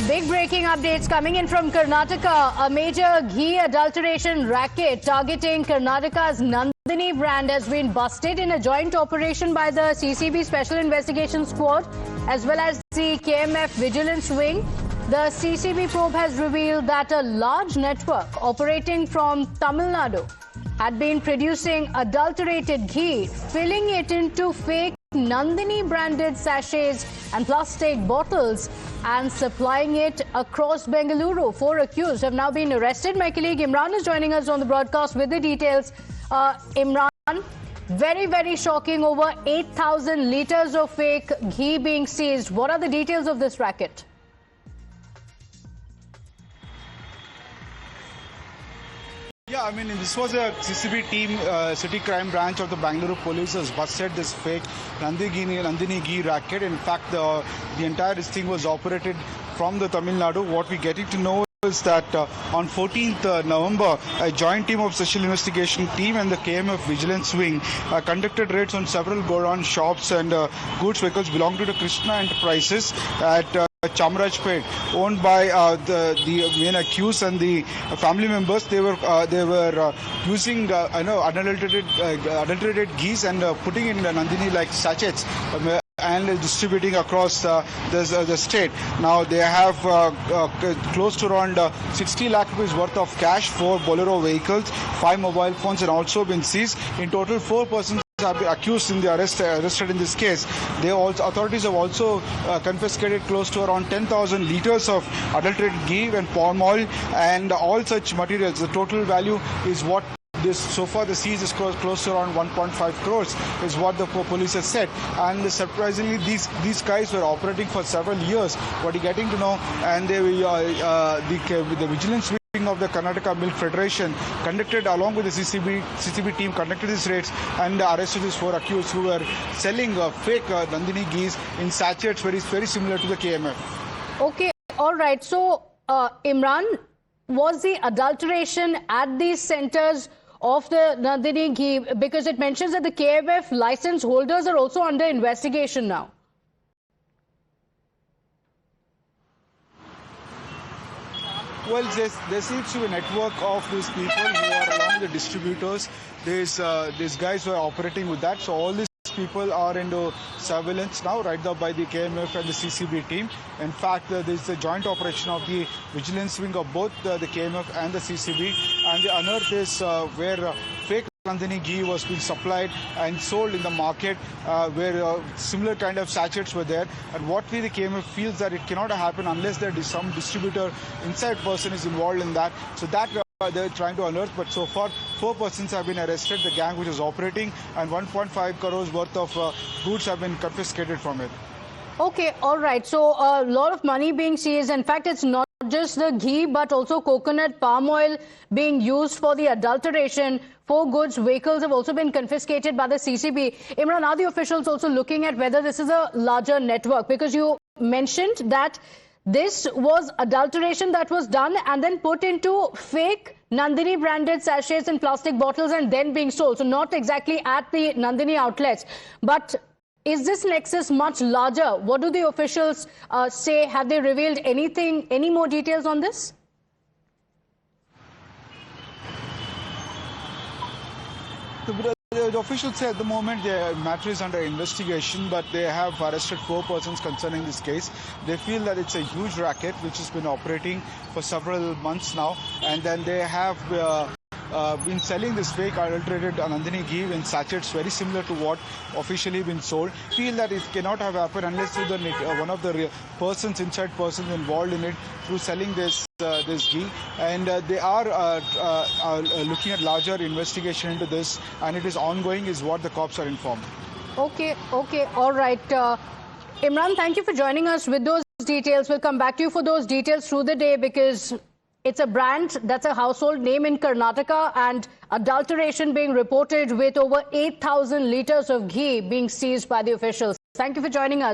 Big breaking updates coming in from Karnataka. A major ghee adulteration racket targeting Karnataka's Nandini brand has been busted in a joint operation by the CCB Special Investigation Squad as well as the KMF Vigilance Wing. The CCB probe has revealed that a large network operating from Tamil Nadu had been producing adulterated ghee, filling it into fake Nandini branded sachets and plastic bottles and supplying it across Bengaluru. 4 accused have now been arrested. My colleague Imran is joining us on the broadcast with the details. Imran, very shocking. Over 8,000 litres of fake ghee being seized. What are the details of this racket? Yeah, I mean, this was a CCB team, City Crime Branch of the Bangalore Police has busted this fake Nandini ghee racket. In fact, the entire this thing was operated from the Tamil Nadu. What we're getting to know is that on 14th November, a joint team of Special Investigation Team and the KMF Vigilance Wing conducted raids on several Godown shops and goods vehicles belonging to the Krishna Enterprises at Chamarajpet, owned by the main accused and the family members. They were using adulterated ghees and putting in Nandini like sachets and distributing across the state. Now they have close to around 60 lakh rupees worth of cash, 4 Bolero vehicles, 5 mobile phones, and also been seized. In total, 4 persons have been accused in the arrested in this case. Authorities have also confiscated close to around 10,000 liters of adulterated ghee and palm oil and all such materials. The total value is what so far the seize is close to around 1.5 crores is what the police has said. And surprisingly, these guys were operating for several years. What you're getting to know, and the vigilance wing of the Karnataka Milk Federation conducted, along with the CCB team, conducted these raids and arrested these 4 accused who were selling fake Nandini ghees in sachets very similar to the KMF. Okay, all right. So, Imran, was the adulteration at these centers of the Nandini ghee? Because it mentions that the KMF license holders are also under investigation now. Well, there seems to be a network of these people who are along the distributors. These guys who are operating with that. So all these people are into surveillance now, right now by the KMF and the CCB team. In fact, there is a joint operation of the vigilance wing of both the KMF and the CCB, and the unearthed is where fake Nandini ghee was being supplied and sold in the market, where similar kind of sachets were there. And what the KMF feels that it cannot happen unless there is some distributor inside person is involved in that. So that they're trying to unearth, but so far 4 persons have been arrested, the gang which is operating, and 1.5 crores worth of goods have been confiscated from it. Okay, all right. So a lot of money being seized. In fact, it's not just the ghee, but also coconut palm oil being used for the adulteration. 4 goods vehicles have also been confiscated by the CCB. Imran, are the officials also looking at whether this is a larger network? Because you mentioned that this was adulteration that was done and then put into fake Nandini branded sachets and plastic bottles and then being sold. So not exactly at the Nandini outlets. But is this nexus much larger? What do the officials say? Have they revealed anything, any more details on this? The officials say at the moment the matter is under investigation, but they have arrested 4 persons concerning this case. They feel that it's a huge racket which has been operating for several months now, and then they have been selling this fake adulterated Nandini ghee in sachets very similar to what officially been sold. Feel that it cannot have happened unless through the one of the persons involved in it through selling this ghee, and they are looking at larger investigation into this, and it is ongoing is what the cops are informed. Okay, all right. Imran, thank you for joining us with those details. We'll come back to you for those details through the day, because it's a brand that's a household name in Karnataka, and adulteration being reported with over 8,000 litres of ghee being seized by the officials. Thank you for joining us.